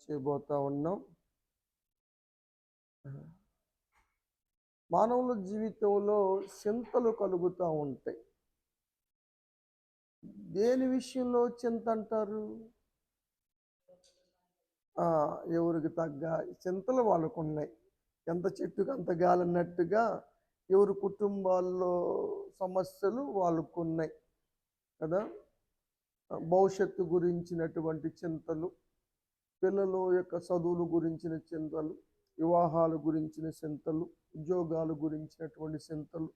చేయబోతా ఉన్నాం. మానవుల జీవితంలో చింతలు కలుగుతూ ఉంటాయి. దేని విషయంలో చింత అంటారు? ఎవరికి తగ్గ చింతలు వాళ్ళకు ఉన్నాయి. ఎంత చెట్టుకు అంత గాలన్నట్టుగా ఎవరి కుటుంబాల్లో సమస్యలు వాళ్ళకున్నాయి కదా. భవిష్యత్తు గురించినటువంటి చింతలు, పిల్లల యొక్క చదువుల గురించిన చింతలు, వివాహాల గురించిన చింతలు, ఉద్యోగాల గురించినటువంటి చింతలు,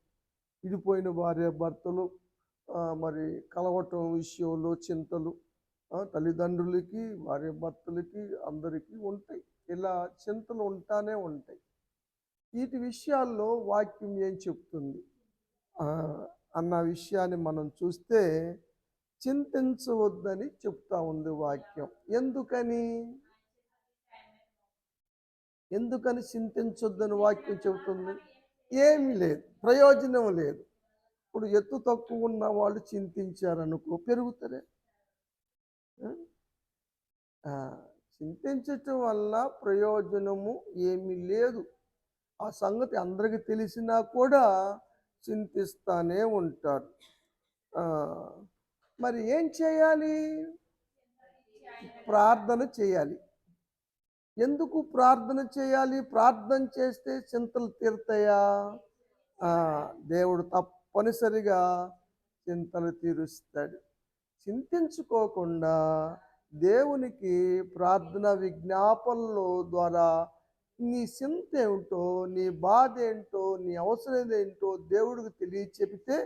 విడిపోయిన భార్య భర్తలు మరి కలవటం విషయంలో చింతలు, తల్లిదండ్రులకి భార్య భర్తలకి అందరికీ ఉంటాయి. ఇలా చింతలు ఉంటానే ఉంటాయి. వీటి విషయాల్లో వాక్యం ఏం చెప్తుంది అన్న విషయాన్ని మనం చూస్తే, చింతించవద్దని చెప్తా ఉంది వాక్యం. ఎందుకని చింతించొద్దని వాక్యం చెబుతుంది? ఏమీ లేదు, ప్రయోజనం లేదు. ఇప్పుడు ఎత్తు తక్కువ ఉన్న వాళ్ళు చింతించారనుకో, పెరుగుతారే. చింతించటం వల్ల ప్రయోజనము ఏమీ లేదు. ఆ సంగతి అందరికీ తెలిసినా కూడా చింతిస్తానే ఉంటారు. మరి ఏం చేయాలి? ప్రార్థన చేయాలి. ఎందుకు ప్రార్థన చేయాలి? ప్రార్థన చేస్తే చింతలు తీరుతాయా? దేవుడు తప్పనిసరిగా చింతలు తీరుస్తాడు. చింతించుకోకుండా దేవునికి ప్రార్థన విజ్ఞాపనల ద్వారా నీ చింత ఏమిటో, నీ బాధ ఏంటో, నీ అవసరం ఏంటో దేవుడికి తెలియచెబితే,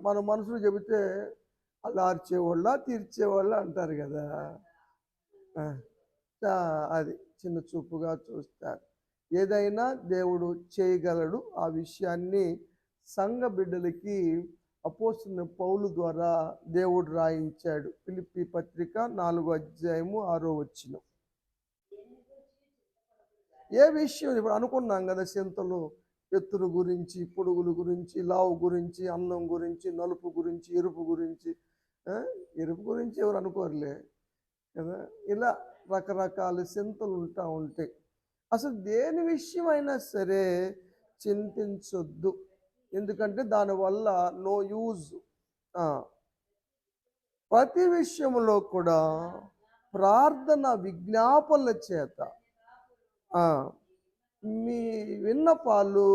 మన మనసులో చెబితే అల్లార్చేవాళ్ళ తీర్చేవాళ్ళ అంటారు కదా. అది చిన్న చూపుగా చూస్తారు. ఏదైనా దేవుడు చేయగలడు. ఆ విషయాన్ని సంఘ బిడ్డలకి అపోస్తలుడైన పౌలు ద్వారా దేవుడు రాయించాడు. ఫిలిప్పీ పత్రిక 4వ అధ్యాయము 6వ వచనం. ఏ విషయం ఇప్పుడు అనుకున్నాం కదా, చింతలు ఎత్తుల గురించి, పొడుగుల గురించి, లావు గురించి, అందం గురించి, నలుపు గురించి, ఎరుపు గురించి. ఎరుపు గురించి ఎవరు అనుకోరులే కదా. ఇలా రకరకాల చింతలు ఉంటాయి. అసలు దేని విషయమైనా సరే చింతించొద్దు. ఎందుకంటే దానివల్ల నో యూజ్. ప్రతి విషయంలో కూడా ప్రార్థన విజ్ఞాపనల చేత మీ విన్నపాలు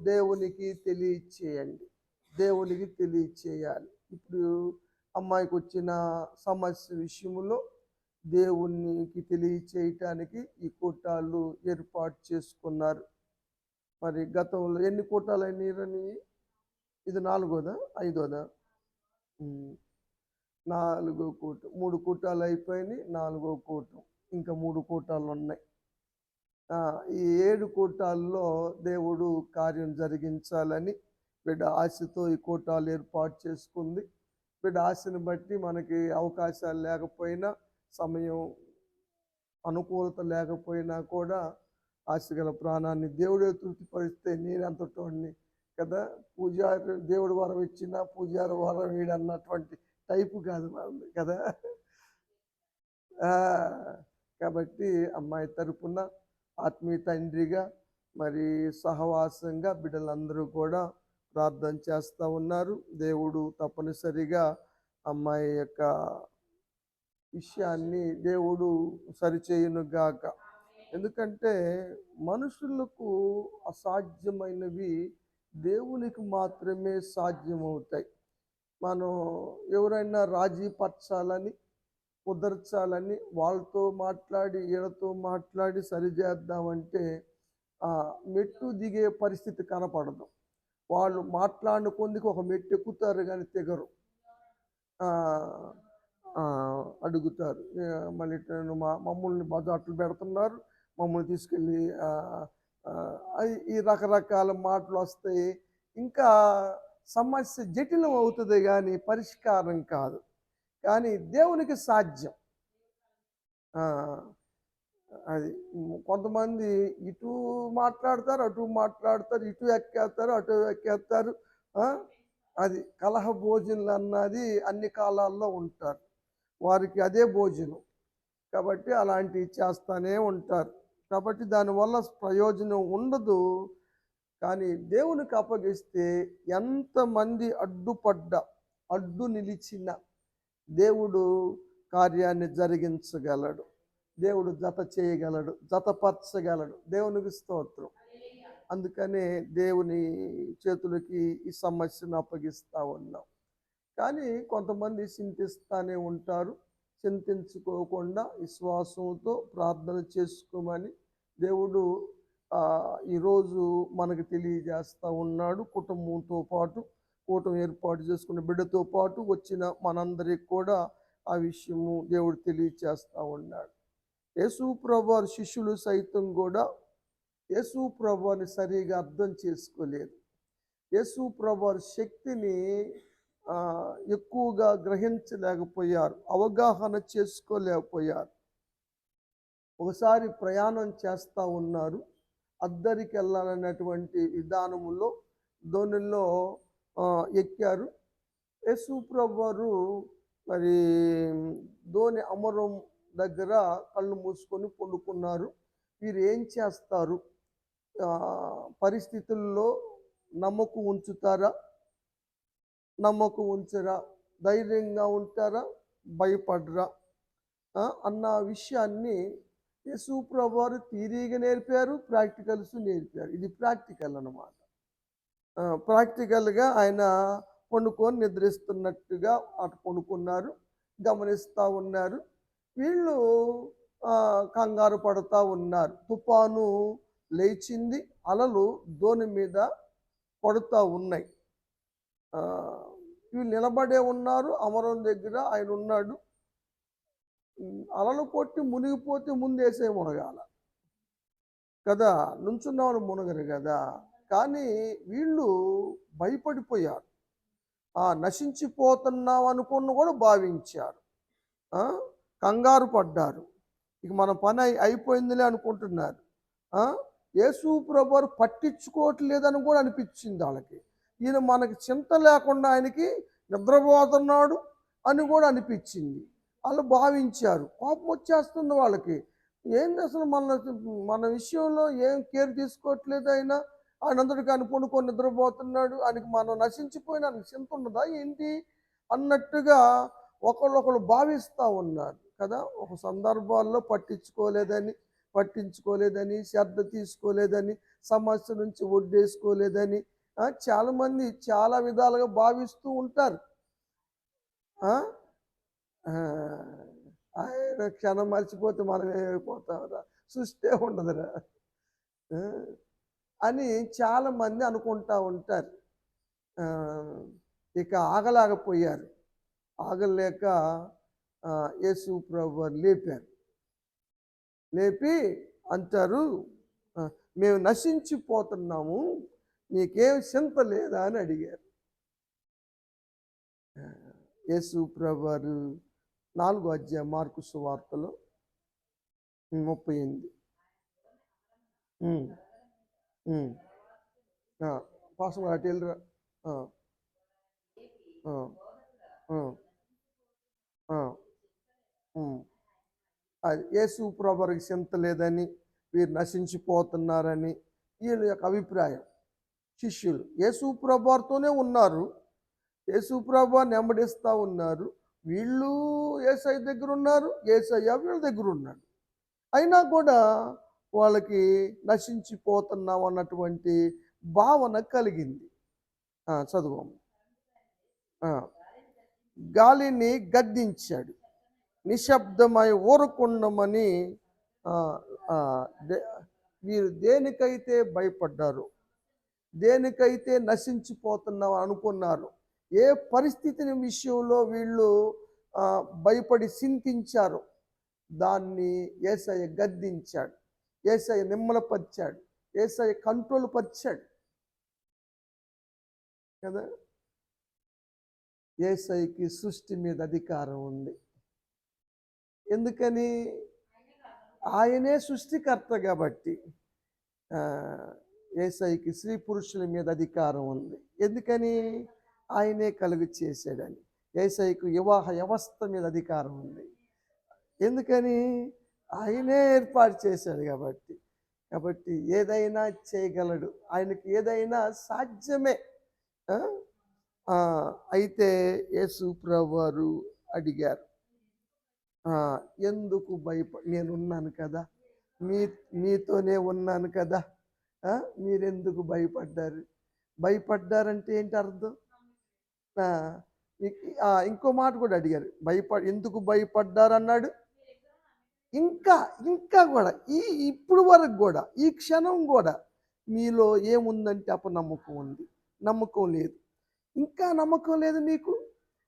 దేవునికి తెలియచేయండి. దేవునికి తెలియచేయాలి. ఇప్పుడు అమ్మాయికి వచ్చిన సమస్య విషయంలో దేవునికి తెలియచేయటానికి ఈ కూటాలు ఏర్పాటు చేసుకున్నారు. మరి గతంలో ఎన్ని కూటాలు అయినారని? ఇది 4వదా 5వదా? 4వ కూటం. 3 కూటాలు అయిపోయినాయి. 4వ కూటం, ఇంకా 3 కూటాలు ఉన్నాయి. ఈ 7 కూటాల్లో దేవుడు కార్యం జరిగించాలని బిడ్డ ఆశతో ఈ కూటాలు ఏర్పాటు చేసుకుంది. బిడ్డ ఆశను బట్టి మనకి అవకాశాలు లేకపోయినా, సమయం అనుకూలత లేకపోయినా కూడా ఆశగల ప్రాణాన్ని దేవుడే తృప్తిపరిస్తే నేనెంతటోడిని కదా. పూజారి దేవుడు వరం ఇచ్చినా పూజారి వరం వీడన్నటువంటి టైపు కాదు మనది కదా. కాబట్టి అమ్మాయి తరపున ఆత్మీయ తండ్రిగా మరి సహవాసంగా బిడ్డలందరూ కూడా ప్రార్థన చేస్తూ ఉన్నారు. దేవుడు తప్పనిసరిగా అమ్మాయి యొక్క విషయాన్ని దేవుడు సరిచేయునుగాక. ఎందుకంటే మనుషులకు అసాధ్యమైనవి దేవునికి మాత్రమే సాధ్యమవుతాయి. మనం ఎవరైనా రాజీ పరచాలని, కుదర్చాలని వాళ్ళతో మాట్లాడి వీళ్ళతో మాట్లాడి సరిచేద్దామంటే మెట్టు దిగే పరిస్థితి కనపడదు. వాళ్ళు మాట్లాడిన కొందికి ఒక మెట్టు ఎక్కుతారు కానీ దిగరు. అడుగుతారు, మళ్ళీ మమ్మల్ని బజార్లు పెడుతున్నారు, మమ్మల్ని తీసుకెళ్ళి ఈ రకరకాల మాటలు వస్తాయి. ఇంకా సమస్య జటిలం అవుతుంది కానీ పరిష్కారం కాదు. కానీ దేవునికి సాధ్యం. అది కొంతమంది ఇటు మాట్లాడతారు, అటు మాట్లాడతారు, ఇటు ఎక్కేస్తారు, అటు ఎక్కేస్తారు. అది కలహ భోజనాలు అన్నది అన్ని కాలాల్లో ఉంటారు. వారికి అదే భోజనం. కాబట్టి అలాంటివి చేస్తూనే ఉంటారు. కాబట్టి దానివల్ల ప్రయోజనం ఉండదు. కానీ దేవునికి అప్పగిస్తే ఎంతమంది అడ్డుపడ్డా, అడ్డు నిలిచిన దేవుడు కార్యాన్ని జరిగించగలడు. దేవుడు జత చేయగలడు, జతపరచగలడు. దేవునికి స్తోత్రం. అందుకనే దేవుని చేతులకి ఈ సమస్యను అప్పగిస్తూ ఉన్నాం. కానీ కొంతమంది చింతిస్తూనే ఉంటారు. చింతించుకోకుండా విశ్వాసంతో ప్రార్థన చేసుకోమని దేవుడు ఈరోజు మనకు తెలియజేస్తూ ఉన్నాడు. కుటుంబంతో పాటు కూటం ఏర్పాటు చేసుకున్న బిడ్డతో పాటు వచ్చిన మనందరికి కూడా ఆ విషయము దేవుడు తెలియజేస్తూ ఉన్నాడు. యేసు ప్రభువారి శిష్యులు సైతం కూడా యేసు ప్రభువారిని సరిగా అర్థం చేసుకోలేదు. యేసు ప్రభువారి శక్తిని ఎక్కువగా గ్రహించలేకపోయారు, అవగాహన చేసుకోలేకపోయారు. ఒకసారి ప్రయాణం చేస్తూ ఉన్నారు. అద్దరికి వెళ్ళాలన్నటువంటి విధానములో ధోనిలో ఎక్కారు. యేసు ప్రభువారు మరి ధోని అమరం దగ్గర కళ్ళు మూసుకొని పండుకున్నారు. వీరు ఏం చేస్తారు? పరిస్థితుల్లో నమ్మకం ఉంచుతారా, నమ్మకం ఉంచరా, ధైర్యంగా ఉంటారా, భయపడరా అన్న విషయాన్ని యేసు ప్రభువారు థియరీగా నేర్పారు, ప్రాక్టికల్స్ నేర్పారు. ఇది ప్రాక్టికల్ అన్నమాట. ప్రాక్టికల్గా ఆయన పండుకొని నిద్రిస్తున్నట్టుగా అటు పండుకున్నారు, గమనిస్తూ ఉన్నారు. వీళ్ళు కంగారు పడుతూ ఉన్నారు. తుఫాను లేచింది, అలలు ధోని మీద పడుతూ ఉన్నాయి. వీళ్ళు నిలబడే ఉన్నారు. అమరం దగ్గర ఆయన ఉన్నాడు. అలలు కొట్టి మునిగిపోతే ముందేసే మునగాల కదా, నుంచున్నవాళ్ళు మునగరు కదా. కానీ వీళ్ళు భయపడిపోయారు. నశించిపోతున్నాం అనుకున్న కూడా భావించారు. కంగారు పడ్డారు. ఇక మన పని అయిపోయిందిలే అనుకుంటున్నారు. యేసు ప్రభువారు పట్టించుకోవట్లేదని కూడా అనిపించింది వాళ్ళకి. ఈయన మనకి చింత లేకుండా ఆయనకి నిద్రపోతున్నాడు అని కూడా అనిపించింది. వాళ్ళు భావించారు. కోపం వచ్చేస్తుంది వాళ్ళకి. ఏంది అసలు మన విషయంలో ఏం కేర్ తీసుకోవట్లేదు ఆయన అంతటికి ఆయన పండుకొని నిద్రపోతున్నాడు, ఆయనకి మనం నశించిపోయినా ఆయనకి చింత ఉండదా ఏంటి అన్నట్టుగా ఒకళ్ళు భావిస్తూ ఉన్నారు కదా. ఒక సందర్భాల్లో పట్టించుకోలేదని, శ్రద్ధ తీసుకోలేదని, సమస్య నుంచి ఒడ్డేసుకోలేదని చాలామంది చాలా విధాలుగా భావిస్తూ ఉంటారు. ఆయన క్షణం మర్చిపోతే మనం ఏమైపోతామరా, సృష్టి ఉండదురా అని చాలామంది అనుకుంటూ ఉంటారు. ఇక ఆగలేకపోయారు. ఆగలేక యేసు ప్రభువారు లేపారు. లేపి అంటారు, మేము నశించిపోతున్నాము, నీకేం చింత లేదా అని అడిగారు. యేసు ప్రభువారు 4వ అధ్యాయం మార్కు సువార్తలో 38. పాసం అటు వెళ్ళరా. అది యేసు ప్రభువారికి చింత లేదని, వీరు నశించిపోతున్నారని వీళ్ళ యొక్క అభిప్రాయం. శిష్యులు యేసు ప్రభువారితోనే ఉన్నారు, యేసు ప్రభువారిని వెంబడిస్తూ ఉన్నారు. వీళ్ళు యేసయ్య దగ్గర ఉన్నారు, యేసయ్య వీళ్ళ దగ్గర ఉన్నాడు. అయినా కూడా వాళ్ళకి నశించిపోతున్నాం అన్నటువంటి భావన కలిగింది. చదువు. గాలిని గద్దించాడు, నిశ్శబ్దమై ఊరకుండమని. వీరు దేనికైతే భయపడ్డారు, దేనికైతే నశించిపోతున్నాం అనుకున్నారు, ఏ పరిస్థితిని విషయంలో వీళ్ళు భయపడి చింతించారు, దాన్ని యేసయ్య గద్దించాడు, యేసయ్య నిమ్మలపరిచాడు, యేసయ్య కంట్రోల్ పరిచాడు కదా. యేసయ్యకి సృష్టి మీద అధికారం ఉంది. ఎందుకని? ఆయనే సృష్టికర్త కాబట్టి. యేసయ్యకి స్త్రీ పురుషుల మీద అధికారం ఉంది. ఎందుకని? ఆయనే కలుగు చేశాడని. యేసయ్యకు వివాహ వ్యవస్థ మీద అధికారం ఉంది. ఎందుకని? ఆయనే ఏర్పాటు చేశాడు కాబట్టి. కాబట్టి ఏదైనా చేయగలడు. ఆయనకి ఏదైనా సాధ్యమే. ఆ! ఆ! అయితే యేసు ప్రభువారు అడిగారు. ఆ! ఎందుకు నేనున్నాను కదా! మీ మీతోనే ఉన్నాను కదా! ఆ! మీరెందుకు భయపడ్డారు? భయపడ్డారంటే ఏంటి అర్థం? ఆ! ఇంకో మాట కూడా అడిగారు. ఎందుకు భయపడ్డారన్నాడు? ఇంకా, ఇంకా గూడా ఇప్పుడు వరకు గూడా, ఈ క్షణం గూడా మీలో ఏముందంటే అపనమ్మకం ఉంది. నమ్మకం లేదు. ఇంకా నమ్మకం లేదు మీకు?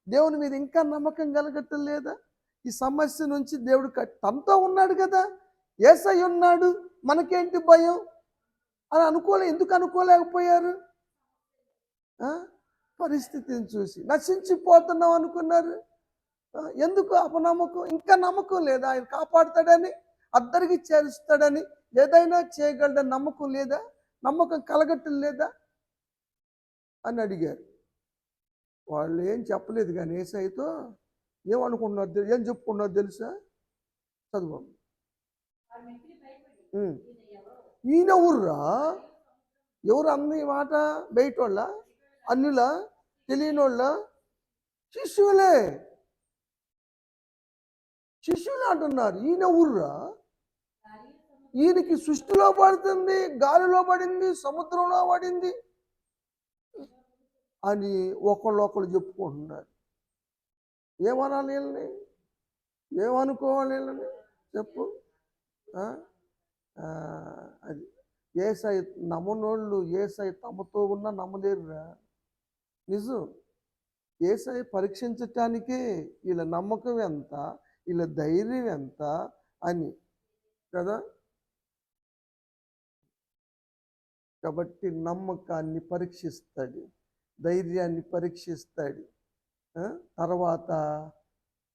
దేవుని మీద ఇంకా నమ్మకం కలగటం లేదా? ఈ సమస్య నుంచి దేవుడు తనతో ఉన్నాడు గదా! యేసయ్య ఉన్నాడు. మనకేంటి భయం? అని ఎందుకు అనుకోలేకపోయారు? ఆ! పరిస్థితిని చూసి. నశించిపోతున్నాం అనుకున్నారు. ఎందుకు అపనమ్మకం? ఇంకా నమ్మకం లేదా? ఆయన కాపాడుతాడని, అద్దరికి చేరుస్తాడని, ఏదైనా చేయగలడని నమ్మకం లేదా? నమ్మకం కలగటం లేదా? అని అడిగారు. వాళ్ళు ఏం చెప్పలేదు గాని యేసయ్యతో ఏమనుకుంటున్నారు ఏం చెప్పుకున్నారో తెలుసా? చదవండి. హ్మ్. ఈయనెవర్రా? ఎవరు అంది ఈ మాట? బయటోళ్ళా? అన్యులా? తెలియనోళ్ళా? శిష్యులే. శిష్యులు అంటున్నారు. ఈయనెవర్రా? ఈయనకి సృష్టిలో పడుతుంది, గాలిలో పడింది, సముద్రంలో పడింది అని ఒకళ్ళు చెప్పుకుంటున్నారు. ఏమనాలి వీళ్ళని? ఏమనుకోవాలి వీళ్ళని? చెప్పు. ఆ? అది ఏసై నమ్మనోళ్ళు ఏసై తమతో ఉన్న నమ్మలేరురా. నిజం. ఏసై పరీక్షించటానికే వీళ్ళ నమ్మకం ఎంత, వీళ్ళ ధైర్యం ఎంత అని కదా. కాబట్టి నమ్మకాన్ని పరీక్షిస్తాడు, ధైర్యాన్ని పరీక్షిస్తాడు. తర్వాత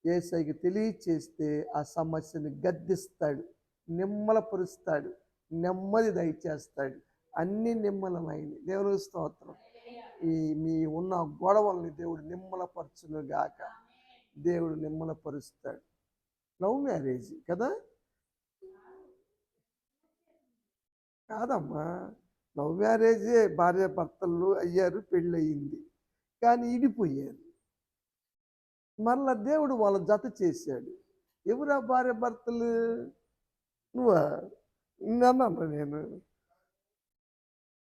యేసయ్యకి తెలియచేస్తే ఆ సమస్యని గద్దిస్తాడు, నిమ్మలపరుస్తాడు, నెమ్మది దయచేస్తాడు. అన్ని నిమ్మలమైనవి. దేవుని స్తోత్రం. మీ ఉన్న గొడవల్ని దేవుడు నిమ్మలపరచును గాక. దేవుడు నిమ్మలపరుస్తాడు. లవ్ మ్యారేజ్ కదా? కాదమ్మా, లవ్ మ్యారేజే. భార్య భర్తలు అయ్యారు, పెళ్ళయింది, కానీ ఇడిపోయారు. మరలా దేవుడు వాళ్ళ జత చేశాడు. ఎవరా భార్య భర్తలు? నువ్వా? అన్నాను నేను.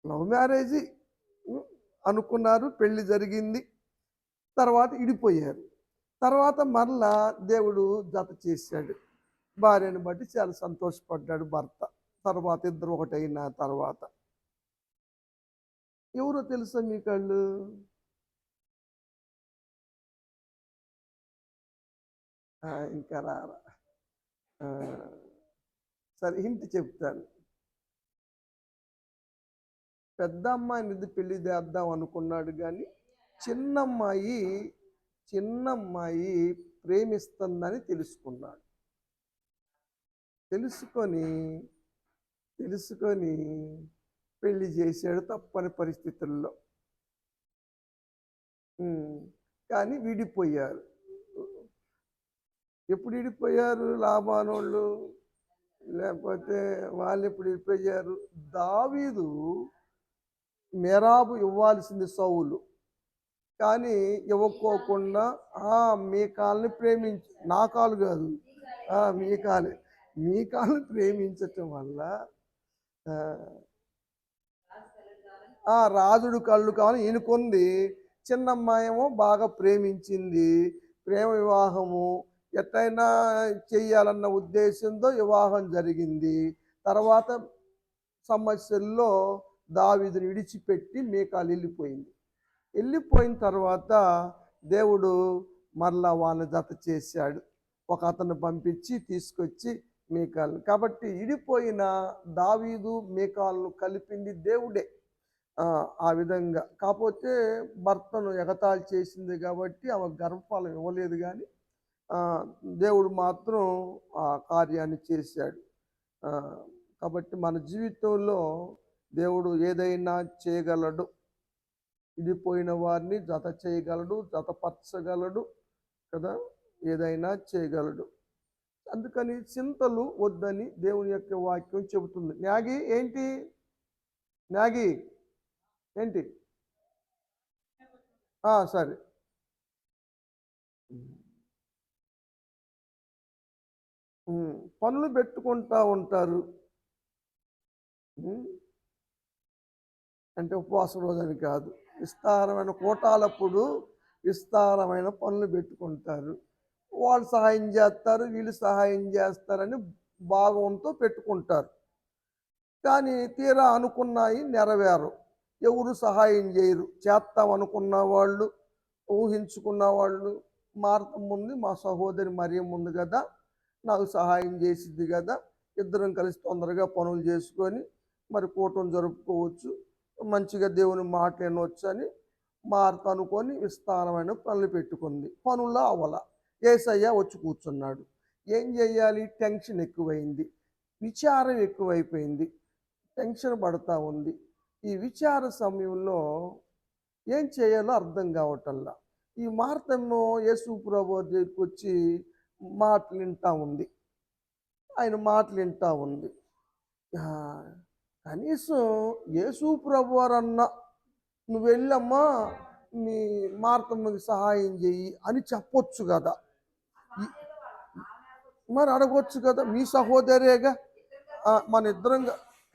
లవ్ మ్యారేజ్ అనుకున్నారు, పెళ్లి జరిగింది, తర్వాత ఇడిపోయారు. తర్వాత మరలా దేవుడు జత చేశాడు. భార్యను బట్టి చాలా సంతోషపడ్డాడు భర్త. తర్వాత ఇద్దరు ఒకటైన తర్వాత ఎవరో తెలుసా మీకళ్ళు? ఇంకా రారా? సరే, హింట్ చెప్తాను. పెద్ద అమ్మాయిని పెళ్లి చేద్దాం అనుకున్నాడు, కానీ చిన్నమ్మాయి చిన్నమ్మాయి ప్రేమిస్తుందని తెలుసుకున్నాడు. తెలుసుకొని పెళ్లి చేశాడు తప్పని పరిస్థితుల్లో. కానీ విడిపోయారు. ఎప్పుడు విడిపోయారు? లాబానోళ్ళు, లేకపోతే వాళ్ళు ఎప్పుడు విడిపోయారు? దావీదు మెరాబు ఇవ్వాల్సింది సౌలు, కానీ ఇవ్వకోకుండా మీకాల్ని ప్రేమించి, నా కాలు కాదు, మీకాల్ని ప్రేమించటం వల్ల రాజుడు కళ్ళు కావాలి ఈయనకుంది. చిన్నమ్మాయేమో బాగా ప్రేమించింది. ప్రేమ వివాహము ఎట్లయినా చెయ్యాలన్న ఉద్దేశంతో వివాహం జరిగింది. తర్వాత సమస్యల్లో దావీదుని విడిచిపెట్టి మీకాలు వెళ్ళిపోయిన తర్వాత దేవుడు మరలా వాళ్ళని జత చేశాడు. ఒక అతను పంపించి తీసుకొచ్చి మీకాలు. కాబట్టి ఇడిపోయిన దావీదు మీకాలను కలిపింది దేవుడే. ఆ విధంగా కాకపోతే భర్తను ఎగతాళి చేసింది కాబట్టి ఆమె గర్భఫలం ఇవ్వలేదు, కానీ దేవుడు మాత్రం ఆ కార్యాన్ని చేశాడు. కాబట్టి మన జీవితంలో దేవుడు ఏదైనా చేయగలడు. విడిపోయిన వారిని జత చేయగలడు, జతపరచగలడు కదా, ఏదైనా చేయగలడు. అందుకని చింతలు వద్దని దేవుని యొక్క వాక్యం చెబుతుంది. మ్యాగీ ఏంటి? మ్యాగీ ఏంటి? సరే. పనులు పెట్టుకుంటా ఉంటారు. అంటే ఉపవాస రోజని కాదు. విస్తారమైన కూటాలప్పుడు విస్తారమైన పనులు పెట్టుకుంటారు. వాళ్ళు సహాయం చేస్తారు, వీళ్ళు సహాయం చేస్తారని భావంతో పెట్టుకుంటారు. కానీ తీరా అనుకున్నాయి నెరవేరు. ఎవరు సహాయం చేయరు. చేస్తామనుకున్న వాళ్ళు, ఊహించుకున్న వాళ్ళు, మార్తం ఉంది, మా సహోదరి మరియం ఉంది కదా, నాకు సహాయం చేసిద్ది కదా, ఇద్దరం కలిసి తొందరగా పనులు చేసుకొని మరి కూటం జరుపుకోవచ్చు, మంచిగా దేవుని మాట వినవచ్చు అని మార్త అనుకొని విస్తారమైన పనులు పెట్టుకుంది. పనుల్లో అవల. యేసయ్య వచ్చి కూర్చున్నాడు. ఏం చేయాలి? టెన్షన్ ఎక్కువైంది, విచారం ఎక్కువైపోయింది, టెన్షన్ పడతా ఉంది. ఈ విచార సమయంలో ఏం చేయాలో అర్థం కావటల్లా. ఈ మార్తేమో యేసు ప్రభువు దగ్గరికి వచ్చి మాటలు వింటా ఉంది. ఆయన మాటలు వింటా ఉంది. కనీసం యేసు ప్రభువారన్న నువ్వు వెళ్ళమ్మా మీ మార్తమ్మకి సహాయం చెయ్యి అని చెప్పొచ్చు కదా, మరి అడగొచ్చు కదా. మీ సహోదరేగా, మన ఇద్దరం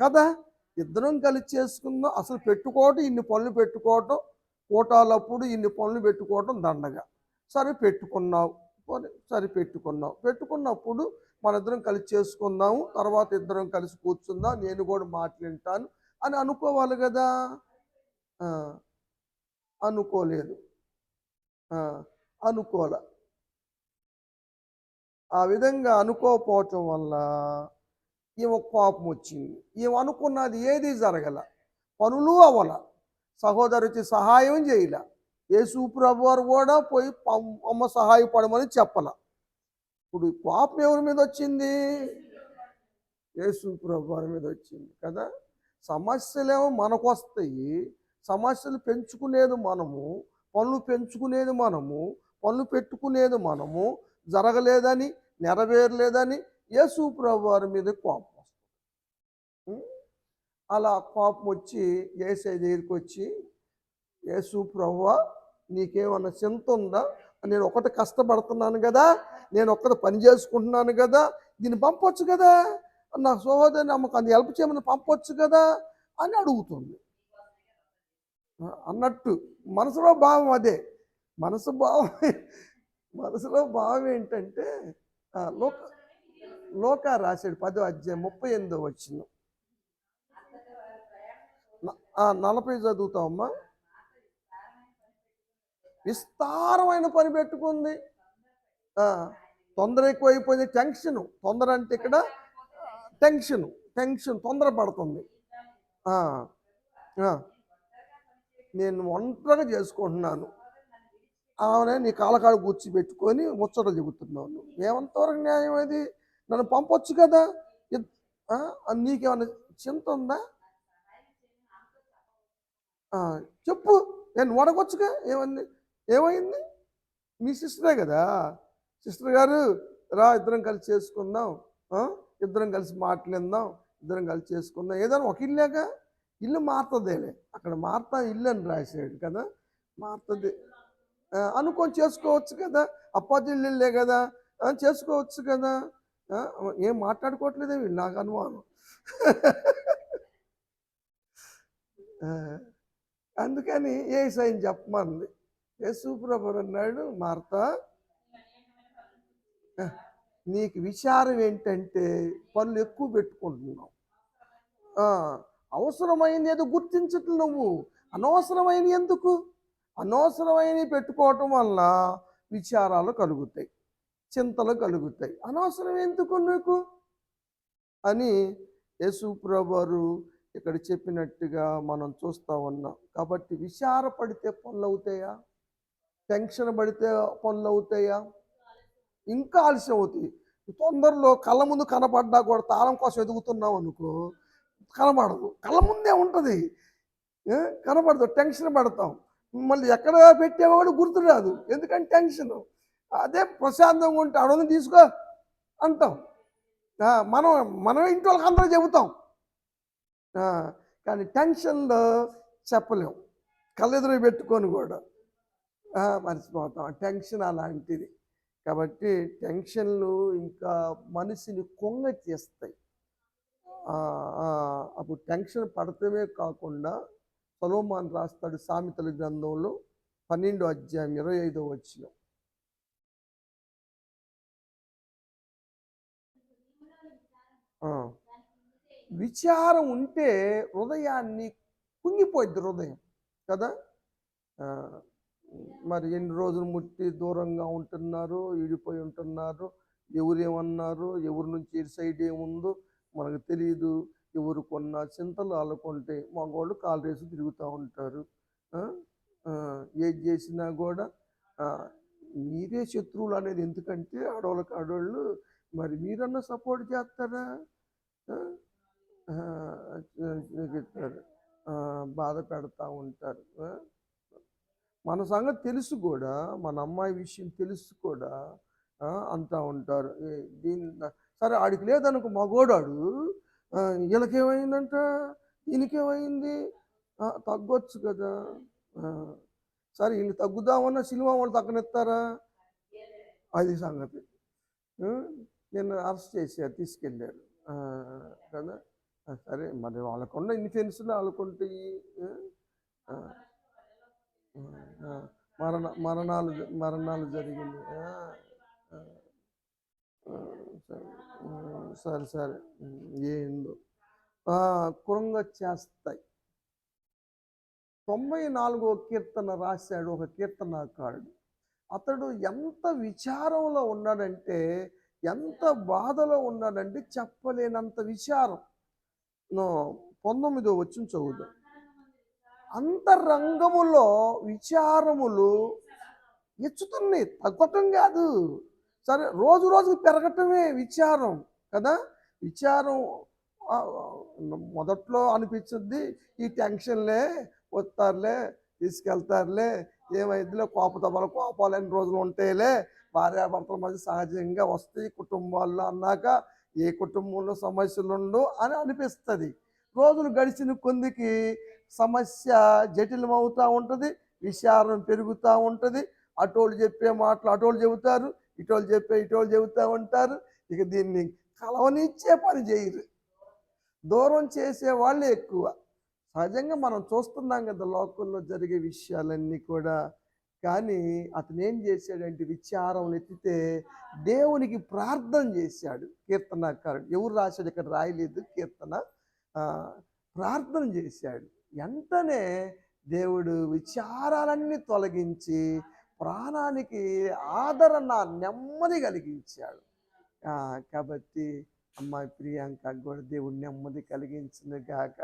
కదా, ఇద్దరం కలిసి చేసుకుందాం. అసలు పెట్టుకోవటం, ఇన్ని పనులు పెట్టుకోవటం, కూటాలప్పుడు ఇన్ని పనులు పెట్టుకోవటం దండగా. సరే పెట్టుకున్నావు, సరే పెట్టుకున్నప్పుడు మన ఇద్దరం కలిసి చేసుకుందాము, తర్వాత ఇద్దరం కలిసి కూర్చుందాం, నేను కూడా మాట్లాంటాను అని అనుకోవాలి కదా. అనుకోలేదు, అనుకోలే. ఆ విధంగా అనుకోకపోవటం వల్ల ఈమె కోపం వచ్చింది. ఈమె అనుకున్నది ఏది జరగల, పనులు అవల, సహోదరికి సహాయం చేయలే. యేసు ప్రభువారు కూడా పోయి అమ్మ సహాయపడమని చెప్పల. ఇప్పుడు కోపం ఎవరి మీద వచ్చింది? యేసు ప్రభువారి మీద వచ్చింది కదా. సమస్యలేమో మనకు వస్తాయి, సమస్యలు పెంచుకునేది మనము, పనులు పెంచుకునేది మనము, పనులు పెట్టుకునేది మనము, జరగలేదని, నెరవేరలేదని యేసు ప్రభువారి మీద కోపం వస్తుంది. అలా కోపం వచ్చి యేసయ్య దగ్గరికి వచ్చి, యేసు ప్రభువా నీకేమన్నా చింత ఉందా? నేను ఒకటి కష్టపడుతున్నాను కదా, నేను ఒక్కటి పని చేసుకుంటున్నాను కదా, దీన్ని పంపొచ్చు కదా, నా సహోదరిని అమ్మకు అది హెల్ప్ చేయమని పంపొచ్చు కదా అని అడుగుతుంది. అన్నట్టు మనసులో భావం అదే. మనసులో భావం ఏంటంటే లోకా రాశాడు 10వ అధ్యాయం 38వ వచనం. 40 చదువుతావమ్మా. విస్తారమైన పని పెట్టుకుంది, తొందర ఎక్కువైపోయింది. టెన్షన్, తొందర అంటే ఇక్కడ టెన్షన్ తొందర పడుతుంది. నేను ఒంటరిగా చేసుకుంటున్నాను, ఆమె నీ కాలకాడ కూర్చిపెట్టుకొని ముచ్చట చెబుతున్నాను. ఏమంతవరకు న్యాయం అది? నన్ను పంపొచ్చు కదా, నీకేమన్నా చింత ఉందా? చెప్పు, నేను అడగొచ్చుగా. ఏమైంది? మీ సిస్టరే కదా, సిస్టర్ గారు రా ఇద్దరం కలిసి చేసుకుందాం, ఇద్దరం కలిసి మాట్లాడదాం, ఇద్దరం కలిసి చేసుకుందాం. ఏదైనా ఒక ఇల్లేగా, ఇల్లు మార్తదేలే, అక్కడ మార్తా ఇల్లు అని రాశాడు కదా, మార్తది అనుకొని చేసుకోవచ్చు కదా, అప్పాజీ ఇల్లే కదా, చేసుకోవచ్చు కదా. ఏం మాట్లాడుకోవట్లేదే వీళ్ళు, నాకు అనుమానం. అందుకని యేసయ్యని చెప్పమంది. యేసు ప్రభువు అన్నాడు, మార్తా నీకు విచారం ఏంటంటే పనులు ఎక్కువ పెట్టుకుంటున్నావు, అవసరమైనది ఏదో గుర్తించట్లు నువ్వు. అనవసరమైన ఎందుకు? అనవసరమైనవి పెట్టుకోవటం వల్ల విచారాలు కలుగుతాయి, చింతలు కలుగుతాయి. అనవసరం ఎందుకు నీకు అని యేసు ప్రభువు ఇక్కడ చెప్పినట్టుగా మనం చూస్తూ ఉన్నాం. కాబట్టి విచారపడితే పనులు అవుతాయా? టెన్షన్ పడితే పనులు అవుతాయా? ఇంకా ఆలస్యం అవుతాయి. తొందరలో కళ్ళ ముందు కనపడ్డా కూడా తాళం కోసం ఎదుగుతున్నాం అనుకో, కనబడదు, కళ్ళ ముందే ఉంటుంది, కనబడదు, టెన్షన్ పడతాం. మళ్ళీ ఎక్కడ పెట్టేవాడు గుర్తు రాదు, ఎందుకంటే టెన్షన్. అదే ప్రశాంతంగా ఉంటే అడవుని తీసుకో అంటాం. మనం మనమే ఇంటి వాళ్ళకి అందరూ చెబుతాం. ఆ! కానీ టెన్షన్‌లో చెప్పలేం. కళ్ళెదురు పెట్టుకొని గూడా. మర్చిపోతాం. టెన్షన్ అలాంటిది. కాబట్టి టెన్షన్‌లు ఇంకా మనిషిని కుంగతీస్తాయి. అప్పుడు టెన్షన్ పడటమే కాకుండా సొలొమోను రాస్తాడు సామెతల గ్రంథంలో 12 అధ్యాయం 25 వచనం. ఆ! విచారం ఉంటే హృదయాన్ని కుంగిపోద్ది హృదయం కదా! ఆహ్, మరి ఎన్ని రోజులు ముట్టి దూరంగా ఉంటున్నారో, విడిపోయి ఉంటున్నారో, ఎవరేమన్నారు, ఎవరి నుంచి ఇటు సైడ్ ఏముందో మనకు తెలీదు. ఎవరికున్న చింతలు ఆళ్ళకుంటే మగోళ్ళు కాలరేసి తిరుగుతూ ఉంటారు. ఆ! ఆ! ఏది చేసినా గూడా ఆహ్, మీరే శత్రువులు అనేది ఎందుకంటే ఆడోళ్ళకి ఆడోళ్ళు మరి మీరన్నా సపోర్ట్ చేస్తారా? ఆ! ఆ! చూపిస్తారు. బాధ పెడతా ఉంటారు. మన సంగతి తెలుసు గూడా, మన అమ్మాయి విషయం తెలుసు కూడా అంటా ఉంటారు. సరే ఆడికి లేదనుకో మగోడాడు ఈళ్ళకేమైందంట? ఈయనకేమైంది? తగ్గొచ్చు కదా! ఆ! సరే ఈళ్ళు తగ్గుదామన్నా సినిమా వాళ్ళు తగ్గనిత్తారా? అది సంగతి. హ్మ్. నిన్న అరెస్ట్ చేశారు. తీసుకెళ్లారు. ఆ! కదా! సరే మరి వాళ్ళకున్న ఇన్ఫ్లుయెన్స్‌లు ఆళ్ళకుంటాయి. ఆ! ఆ! ఆ! మరణాలు జరిగినాయి. ఆ! ఆ! సరే. సరే, సరే. ఏందో. కృంగచ్చేస్తాయి. 94వ కీర్తన రాశాడు ఒక కీర్తనాకారుడు. అతడు ఎంత విచారంలో ఉన్నాడంటే, ఎంత బాధలో ఉన్నాడంటే చెప్పలేనంత విచారం. నో 19 వచనం చదువుదాం. అంతరంగములో విచారములు ఎచ్చుతున్నాయి. తగ్గటం కాదు. సరే రోజు రోజుకి పెరగటమే విచారం కదా! విచారం ఆహ్, మొదట్లో అనిపించుద్ది ఈ టెన్షన్‌లే వత్తారులే, తీసుకెళ్తారులే, ఏమైద్దిలే కోపాలెన్ని రోజులు ఉంటాయిలే, భార్యాభర్తల మధ్య సహజంగా వస్తాయి కుటుంబాల్లో అన్నాక ఏ కుటుంబంలో సమస్యలుండవు అని అనిపిస్తది. రోజులు గడిచిన కొందికి సమస్య జటిలమవుతా ఉంటది. విచారం పెరుగుతా ఉంటది. అటోళ్ళు చెప్పే మాటలు అటోళ్ళు చెబుతారు. ఇటోళ్ళు చెబుతా ఉంటారు. ఇక దీన్ని కలవనిచ్చే పని చేయరు. దూరం చేసే వాళ్ళే ఎక్కువ. సహజంగా మనం చూస్తున్నాం కదా లోకంలో జరిగే విషయాలన్నీ కూడా. కానీ అతనేం చేశాడంటే విచారం ఎత్తితే దేవునికి ప్రార్థన చేశాడు కీర్తనాకారుడు. ఎవరు రాశాడు ఇక్కడ రాయలేదు కీర్తన. ఆహ్, ప్రార్థన చేశాడు. వెంటనే దేవుడు విచారాలన్నీ తొలగించి ప్రాణానికి ఆదరణ, నెమ్మది కలిగించాడు. కాబట్టి అమ్మాయి ప్రియాంకకు కూడా దేవుడు నెమ్మది కలిగించును గాక.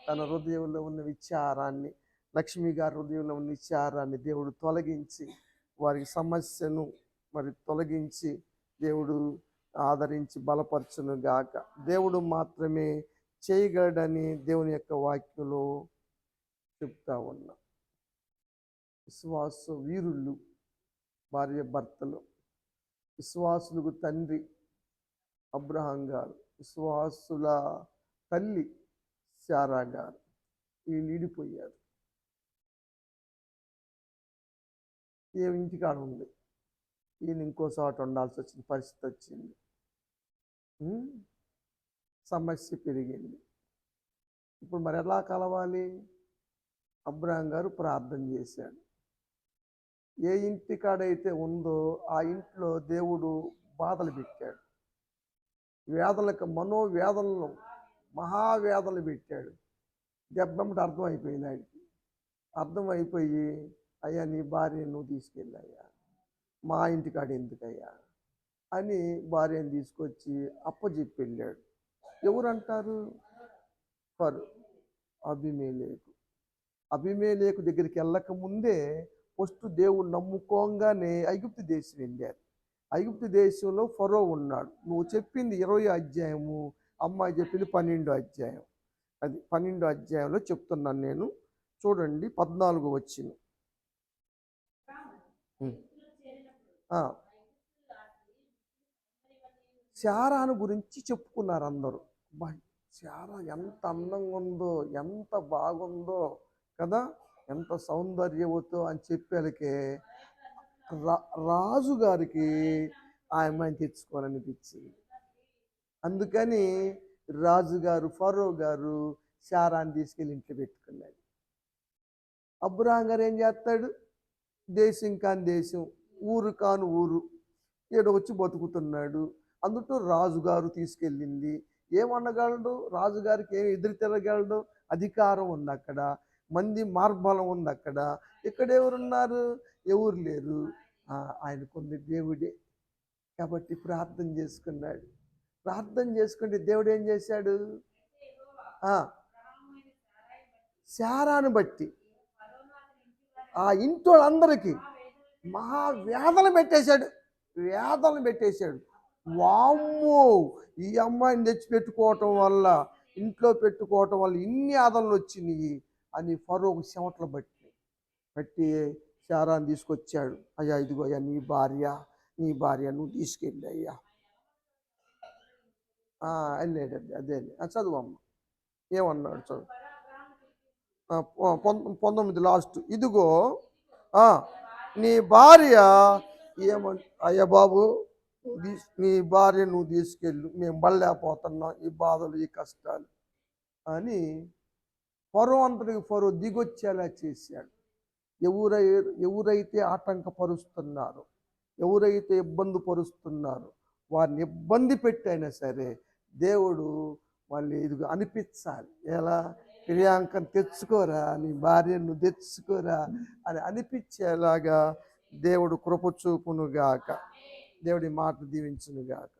తన హృదయంలో ఉన్న విచారాన్ని, లక్ష్మి గారి హృదయంలో ఉన్న విచారాన్ని దేవుడు తొలగించి, వారి సమస్యను మరి తొలగించి, దేవుడు ఆదరించి బలపరచును గాక. దేవుడు మాత్రమే చేయగలడని దేవుని యొక్క వాక్యంలో చెప్తా ఉన్నా. విశ్వాస వీరులు, భార్యాభర్తలు, విశ్వాసులకు తండ్రి అబ్రహాం గారు, విశ్వాసుల తల్లి శారా గారు వీళ్ళు ఈడిపోయారు. ఈమె ఇంటికాడ ఉంది. ఈయన ఇంకో చోట ఉండాల్సి వచ్చిన పరిస్థితి వచ్చింది. సమస్య పెరిగింది. ఇప్పుడు మరి ఎలా కలవాలి? అబ్రహాం గారు ప్రార్థన చేశాడు. ఏ ఇంటికాడైతే ఉందో ఆ ఇంట్లో దేవుడు బాధలు పెట్టాడు. వేదనలకు మనోవేదనలు, మహావేదనలు పెట్టాడు. దెబ్బెమ్మటి అర్థమైపోయింది ఆయనకి. అర్థమైపోయి అయ్యా నీ భార్యను నువ్వు తీసుకెళ్ళయ్యా, మా ఇంటికాడ ఎందుకయ్యా అని భార్యను తీసుకొచ్చి అప్పచెప్పి వెళ్ళాడు. ఎవరంటారు? ఫరు అభిమేలేకు. అభిమేలేకు దగ్గరికి వెళ్ళక ముందే ఫస్ట్ దేవుడు నమ్ముకోగానే ఐగుప్తు దేశం వెళ్ళారు. ఐగుప్తు దేశంలో ఫరో ఉన్నాడు. నువ్వు చెప్పింది 20 అధ్యాయము, అమ్మాయి చెప్పింది 12 అధ్యాయం. అది 12 అధ్యాయంలో చెప్తున్నాను నేను. చూడండి 14 వచ్చిన. శారాను గురించి చెప్పుకున్నారు అందరూ. అబ్బా! శారా ఎంత అందంగా ఉందో, ఎంత బాగుందో కదా! ఎంత సౌందర్యవతో అని చెప్పేలకే రా రాజుగారికి ఆ అమ్మాయిని తెచ్చుకోవాలనిపించింది. అందుకని రాజుగారు ఫరో గారు శారాన్ని తీసుకెళ్ళి ఇంట్లో పెట్టుకున్నాడు. అబ్రాహాం గారు ఏం చేస్తాడు? దేశం కాని దేశం, ఊరు కాని ఊరు, ఈడ వచ్చి బతుకుతున్నాడు. అందుతో రాజుగారు తీసుకెళ్ళింది. ఏమనగలడు? రాజుగారికి ఏం ఎదురు తిరగలడు? అధికారం ఉంది అక్కడ, మంది మార్బలం ఉంది అక్కడ. ఇక్కడ ఎవరున్నారు? ఎవరు లేరు. ఆయనకుంది దేవుడే. కాబట్టి ప్రార్థన చేసుకున్నాడు. ప్రార్థన చేసుకుంటే దేవుడు ఏం చేశాడు? శారాను బట్టి ఆ ఇంటి వాళ్ళందరికీ మహా వేదన పెట్టేశాడు. వేదన పెట్టేశాడు. వామ్మో! ఈ అమ్మాయిని తెచ్చి పెట్టుకోవటం వల్ల, ఇంట్లో పెట్టుకోవటం వల్ల ఇన్ని ఆదనలు వచ్చినాయి అని ఫరోకు చెమటలు బట్టి శారాన్ని తీసుకొచ్చాడు. అయ్యా ఇదిగో అయ్యా నీ భార్య నువ్వు తీసుకెళ్ళి అయ్యా. వెళ్ళాడండి. అదే చదువు అమ్మ. ఏమన్నాడు చదువు. 19 లాస్ట్. ఇదిగో నీ భార్య ఏమని, అయ్యా బాబు నీ భార్య నువ్వు తీసుకెళ్ళు, మేము బళ్ళలేకపోతున్నాం ఈ బాధలు ఈ కష్టాలు అని ఫరో అంతటికి ఫరో దిగొచ్చేలా చేశాడు. ఎవరైతే ఆటంకపరుస్తున్నారో, ఎవరైతే ఇబ్బంది పరుస్తున్నారో వారిని ఇబ్బంది పెట్టైనా సరే దేవుడు మళ్ళీ ఇదిగో అనిపించాలి. ఎలా? ప్రియాంకను తెచ్చుకోరా, నీ భార్యను తెచ్చుకోరా అని అనిపించేలాగా దేవుడు కృప చూపునుగాక. దేవుడి మాట దీవించునుగాక.